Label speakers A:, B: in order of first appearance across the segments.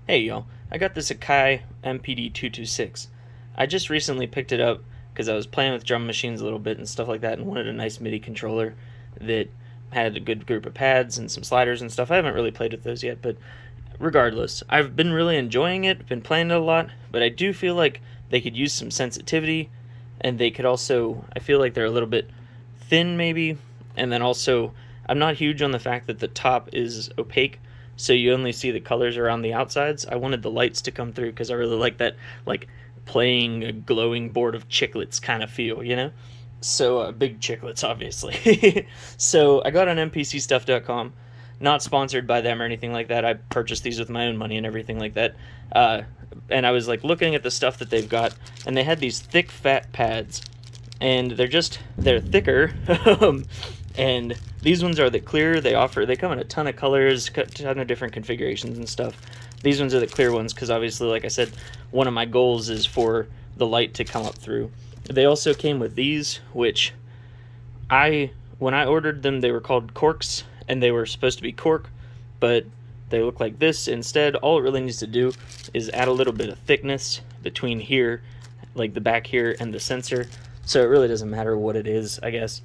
A: Hey y'all, I got this Akai MPD226. I just recently picked it up because I was playing with drum machines a little bit and stuff like that and wanted a nice MIDI controller that had a good group of pads and some sliders and stuff. I haven't really played with those yet, but regardless, I've been really enjoying it, been playing it a lot, but I do feel like they could use some sensitivity, and they could also, I feel like they're a little bit thin maybe, and then also, I'm not huge on the fact that the top is opaque, so you only see the colors around the outsides. I wanted the lights to come through because I really like that, like, playing a glowing board of chiclets kind of feel, you know? So, big chiclets, obviously. So, I got on npcstuff.com. Not sponsored by them or anything like that. I purchased these with my own money and everything like that. And I was, like, looking at the stuff that they've got, and they had these thick, fat pads. And they're thicker. And these ones are the clear. They come in a ton of colors, a ton of different configurations and stuff. These ones are the clear ones because obviously, like I said, one of my goals is for the light to come up through. They also came with these, which when I ordered them, they were called corks, and they were supposed to be cork, but they look like this instead. All it really needs to do is add a little bit of thickness between here, like the back here, and the sensor, so it really doesn't matter what it is, I guess.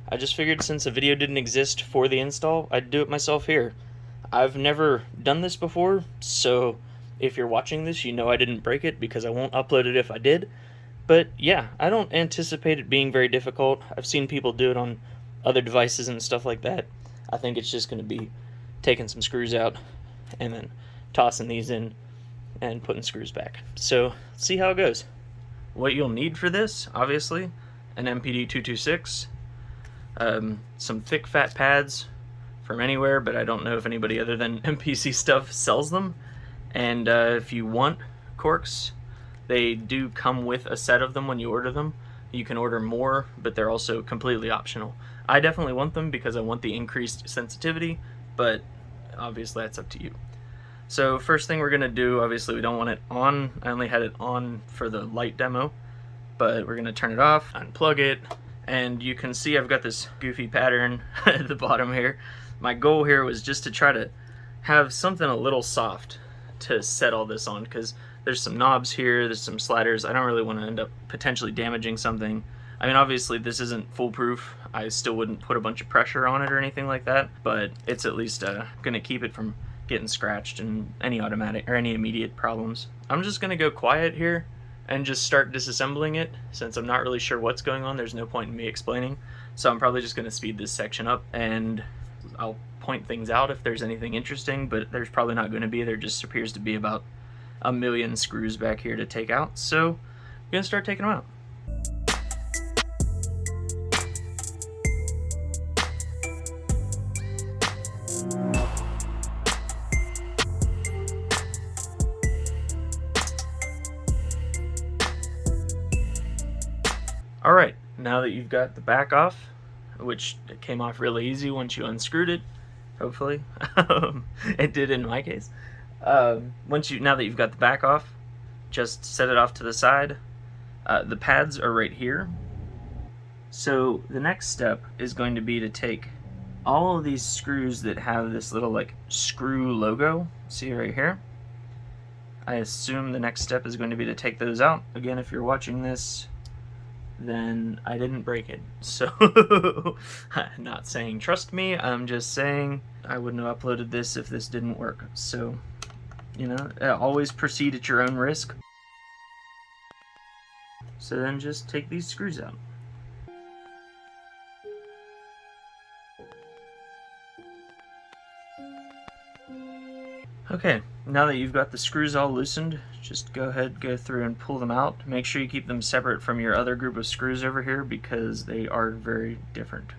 A: I just figured since a video didn't exist for the install, I'd do it myself here. I've never done this before, so if you're watching this, you know I didn't break it because I won't upload it if I did. But yeah, I don't anticipate it being very difficult. I've seen people do it on other devices and stuff like that. I think it's just going to be taking some screws out and then tossing these in and putting screws back. So, let's see how it goes. What you'll need for this, obviously, an MPD226, some thick fat pads from anywhere, but I don't know if anybody other than MPC Stuff sells them. And if you want corks, they do come with a set of them when you order them. You can order more, but they're also completely optional. I definitely want them because I want the increased sensitivity, but obviously that's up to you. So first thing we're going to do, obviously we don't want it on. I only had it on for the light demo, but we're going to turn it off, unplug it, and you can see I've got this goofy pattern at the bottom here. My goal here was just to try to have something a little soft to set all this on, because there's some knobs here, there's some sliders. I don't really want to end up potentially damaging something. I mean, obviously this isn't foolproof. I still wouldn't put a bunch of pressure on it or anything like that, but it's at least going to keep it from getting scratched and any automatic or any immediate problems. I'm just going to go quiet here and just start disassembling it. Since I'm not really sure what's going on, there's no point in me explaining. So I'm probably just going to speed this section up, and I'll point things out if there's anything interesting, but there's probably not going to be. There just appears to be about a million screws back here to take out. So I'm going to start taking them out. Alright, now that you've got the back off, which it came off really easy once you unscrewed it, hopefully. It did in my case. Now that you've got the back off, just set it off to the side. The pads are right here. So the next step is going to be to take all of these screws that have this little like screw logo, see right here. I assume the next step is going to be to take those out. Again, if you're watching this, then I didn't break it. So, not saying trust me, I'm just saying I wouldn't have uploaded this if this didn't work. So, you know, always proceed at your own risk. So then just take these screws out. Okay, now that you've got the screws all loosened, just go ahead, go through and pull them out. Make sure you keep them separate from your other group of screws over here because they are very different.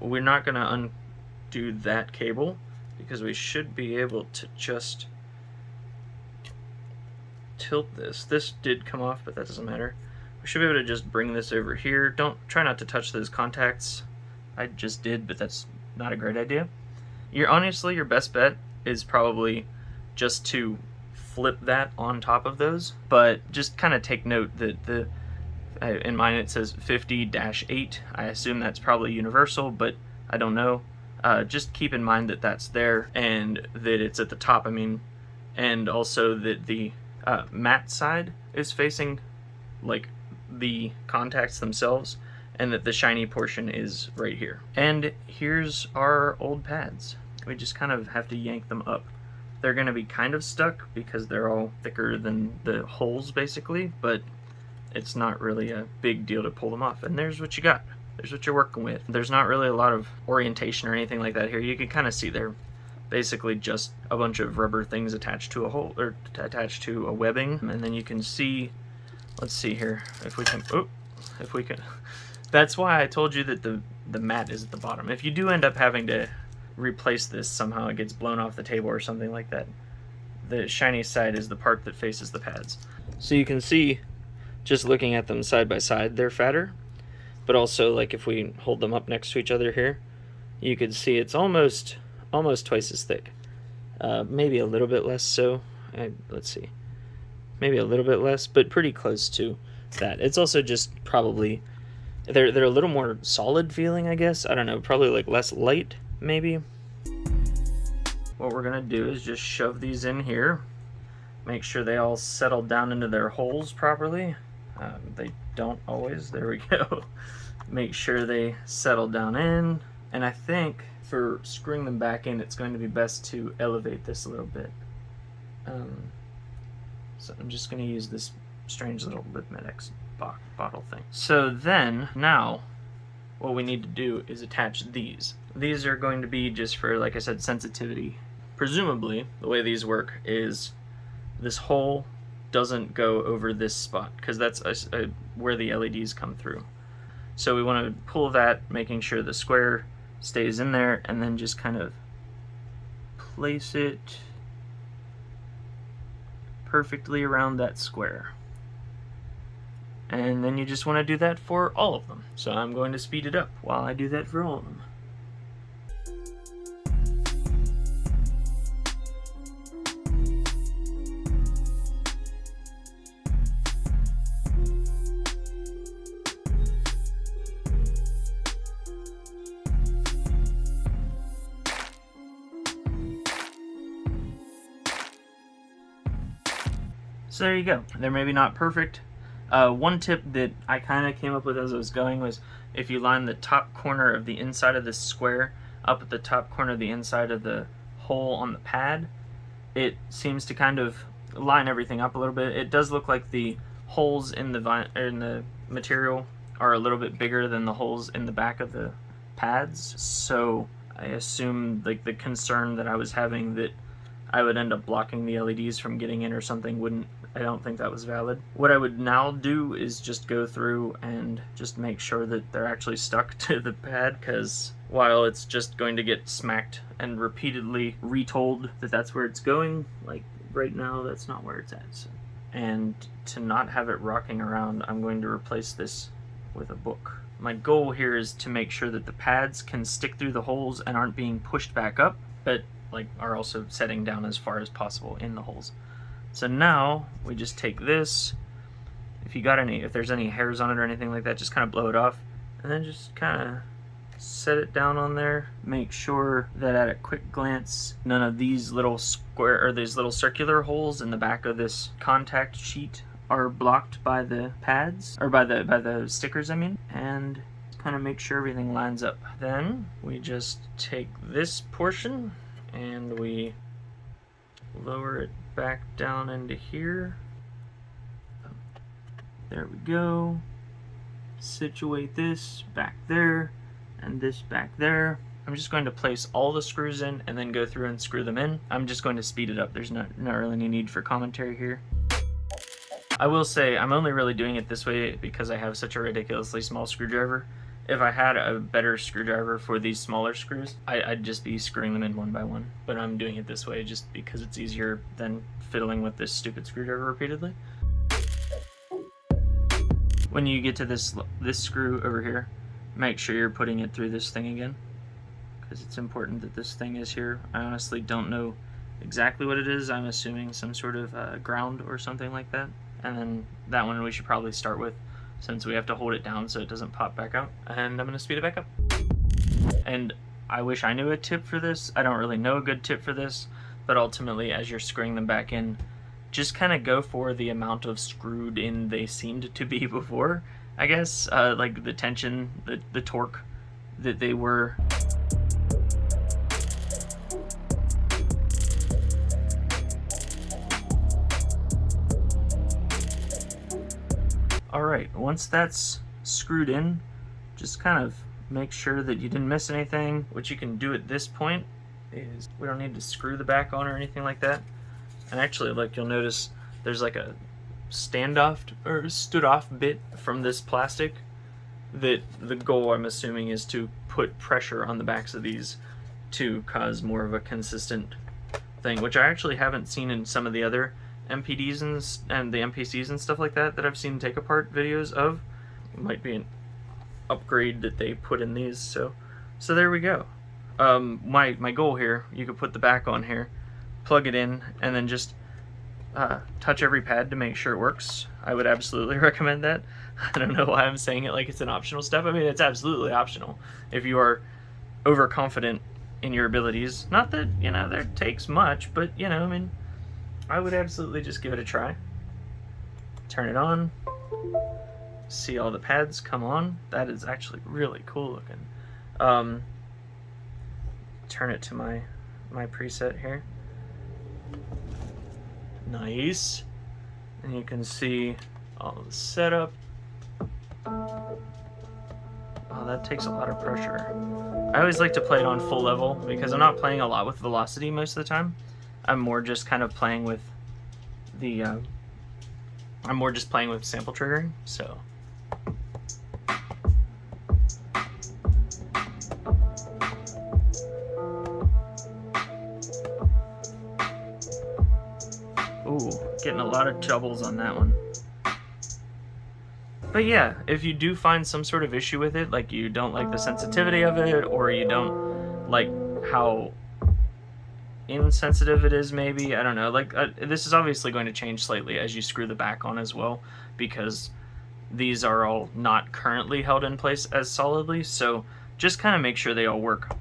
A: We're not going to undo that cable because we should be able to just tilt this. This did come off, but that doesn't matter. We should be able to just bring this over here. Try not to touch those contacts. I just did, but that's not a great idea. Honestly, your best bet is probably just to flip that on top of those, but just kind of take note that in mine it says 50-8. I assume that's probably universal, but I don't know. Just keep in mind that that's there and that it's at the top, and also that the matte side is facing like the contacts themselves, and that the shiny portion is right here. And here's our old pads. We just kind of have to yank them up. They're going to be kind of stuck because they're all thicker than the holes basically, but it's not really a big deal to pull them off. And there's what you got. There's what you're working with. There's not really a lot of orientation or anything like that here. You can kind of see they're basically just a bunch of rubber things attached to a hole, or attached to a webbing. And then you can see, let's see here, if we can, that's why I told you that the mat is at the bottom. If you do end up having to replace this, somehow it gets blown off the table or something like that, the shiny side is the part that faces the pads. So you can see, just looking at them side by side, they're fatter, but also like if we hold them up next to each other here, you could see it's almost twice as thick. Maybe a little bit less so. Let's see. Maybe a little bit less, but pretty close to that. It's also just probably, they're a little more solid feeling, I guess. I don't know, probably like less light, maybe. What we're gonna do is just shove these in here. Make sure they all settle down into their holes properly. They don't always. There we go. Make sure they settle down in. And I think for screwing them back in, it's going to be best to elevate this a little bit. So I'm just going to use this strange little Lipimedex bottle thing. So then, now, what we need to do is attach these. These are going to be just for, like I said, sensitivity. Presumably, the way these work is this hole doesn't go over this spot, because that's where the LEDs come through. So we want to pull that, making sure the square stays in there, and then just kind of place it perfectly around that square. And then you just want to do that for all of them. So I'm going to speed it up while I do that for all of them. So there you go. They're maybe not perfect. One tip that I kind of came up with as I was going was, if you line the top corner of the inside of this square up at the top corner of the inside of the hole on the pad, it seems to kind of line everything up a little bit. It does look like the holes in the material are a little bit bigger than the holes in the back of the pads. So I assume like the concern that I was having that I would end up blocking the LEDs from getting in or something I don't think that was valid. What I would now do is just go through and just make sure that they're actually stuck to the pad, because while it's just going to get smacked and repeatedly retold that that's where it's going, like right now that's not where it's at. So. And to not have it rocking around, I'm going to replace this with a book. My goal here is to make sure that the pads can stick through the holes and aren't being pushed back up, but like are also setting down as far as possible in the holes. So now we just take this, if there's any hairs on it or anything like that, just kind of blow it off, and then just kind of set it down on there. Make sure that at a quick glance none of these little these little circular holes in the back of this contact sheet are blocked by the pads, or by the stickers I mean, and kind of make sure everything lines up. Then we just take this portion and we lower it back down into here. There we go. Situate this back there and this back there. I'm just going to place all the screws in and then go through and screw them in. I'm just going to speed it up. There's not really any need for commentary here. I will say I'm only really doing it this way because I have such a ridiculously small screwdriver. If I had a better screwdriver for these smaller screws, I'd just be screwing them in one by one. But I'm doing it this way just because it's easier than fiddling with this stupid screwdriver repeatedly. When you get to this screw over here, make sure you're putting it through this thing again, because it's important that this thing is here. I honestly don't know exactly what it is. I'm assuming some sort of ground or something like that. And then that one we should probably start with, since we have to hold it down so it doesn't pop back out. And I'm going to speed it back up. And I wish I knew a tip for this. I don't really know a good tip for this, but ultimately as you're screwing them back in, just kind of go for the amount of screwed in they seemed to be before, I guess, like the tension, the torque that they were. Alright, once that's screwed in, just kind of make sure that you didn't miss anything. What you can do at this point is, we don't need to screw the back on or anything like that. And actually, like, you'll notice there's like a standoff or stood off bit from this plastic that the goal, I'm assuming, is to put pressure on the backs of these to cause more of a consistent thing, which I actually haven't seen in some of the other MPDs and the MPCs and stuff like that I've seen take apart videos of. It might be an upgrade that they put in these, so there we go. My goal here, you could put the back on here, plug it in, and then just touch every pad to make sure it works. I would absolutely recommend that. I don't know why I'm saying it like it's an optional step. I mean, it's absolutely optional if you are overconfident in your abilities. Not that, you know, that takes much, but, you know, I mean, I would absolutely just give it a try. Turn it on. See all the pads come on. That is actually really cool looking. Turn it to my preset here. Nice. And you can see all the setup. Oh, that takes a lot of pressure. I always like to play it on full level because I'm not playing a lot with velocity most of the time. I'm more just kind of playing with the I'm more just playing with sample triggering, so ooh, getting a lot of doubles on that one. But yeah, if you do find some sort of issue with it, like you don't like the sensitivity of it, or you don't like how insensitive it is, maybe, I don't know, like this is obviously going to change slightly as you screw the back on as well, because these are all not currently held in place as solidly, so just kind of make sure they all work.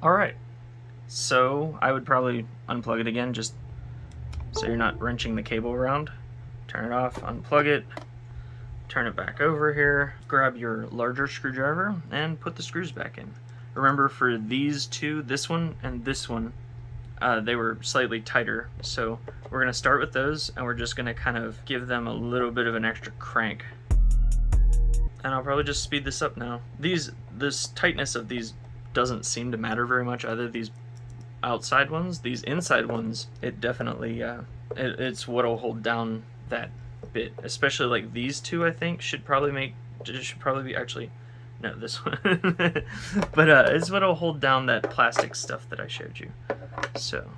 A: Alright, so I would probably unplug it again just so you're not wrenching the cable around. Turn it off, unplug it, turn it back over here, grab your larger screwdriver, and put the screws back in. Remember, for these two, this one and this one, they were slightly tighter, so we're going to start with those, and we're just going to kind of give them a little bit of an extra crank. And I'll probably just speed this up now. This tightness of these doesn't seem to matter very much, either these outside ones. These inside ones, it definitely, it's what'll hold down that bit. Especially like these two, I think, should probably be, actually, no, this one. But it's what'll hold down that plastic stuff that I showed you. So,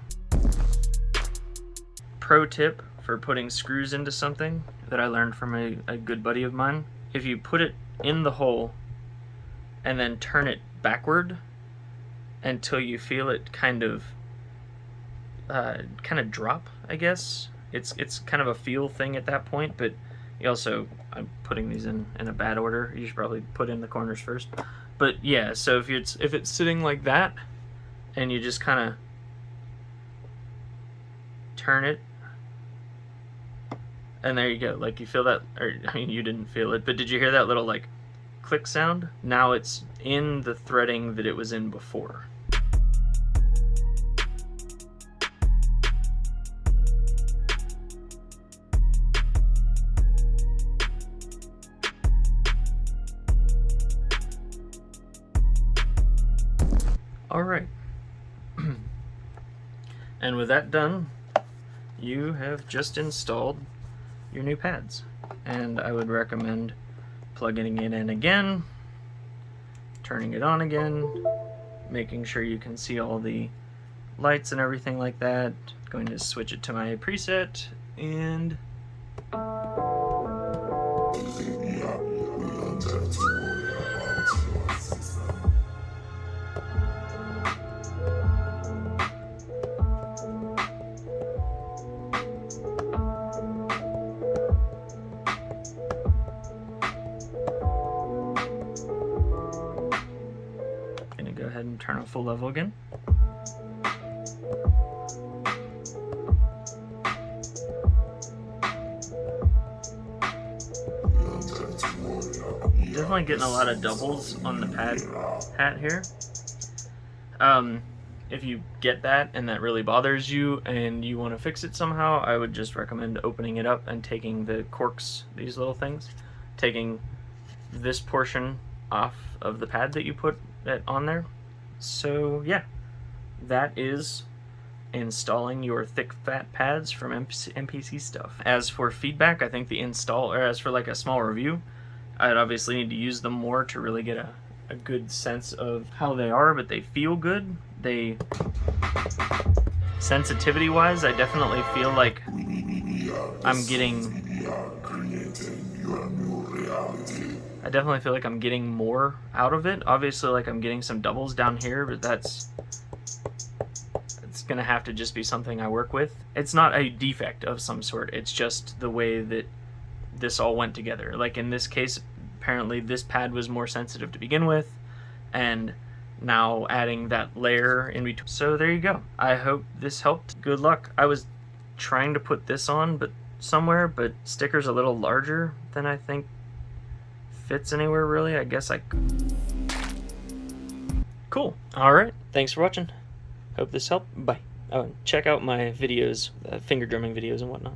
A: pro tip for putting screws into something that I learned from a good buddy of mine. If you put it in the hole and then turn it backward until you feel it kind of drop, I guess. It's kind of a feel thing at that point, but you also, I'm putting these in a bad order. You should probably put in the corners first. But yeah, so if it's sitting like that and you just kind of turn it, and there you go. Like, you feel that, or I mean, you didn't feel it, but did you hear that little like click sound? Now it's in the threading that it was in before. All right. And with that done, you have just installed your new pads. And I would recommend plugging it in again, turning it on again, making sure you can see all the lights and everything like that, Going to switch it to my preset and gonna go ahead and turn on full level again. Definitely getting a lot of doubles on the pad hat here. If you get that and that really bothers you and you want to fix it somehow, I would just recommend opening it up and taking the corks, these little things, taking this portion off of the pad that you put it on there. So yeah, that is installing your thick fat pads from MPC Stuff. As for feedback, I think the install, or as for like a small review, I'd obviously need to use them more to really get a good sense of how they are, but they feel good. They, sensitivity wise, I definitely feel like I'm getting, I definitely feel like I'm getting more out of it. Obviously, like I'm getting some doubles down here, but it's gonna have to just be something I work with. It's not a defect of some sort, it's just the way that this all went together. Like in this case, apparently this pad was more sensitive to begin with, and now adding that layer in between. So there you go. I hope this helped. Good luck. I was trying to put this on somewhere, but sticker's a little larger than I think fits anywhere really. I guess cool. Alright, thanks for watching. Hope this helped. Bye. Oh, and check out my videos, finger drumming videos and whatnot.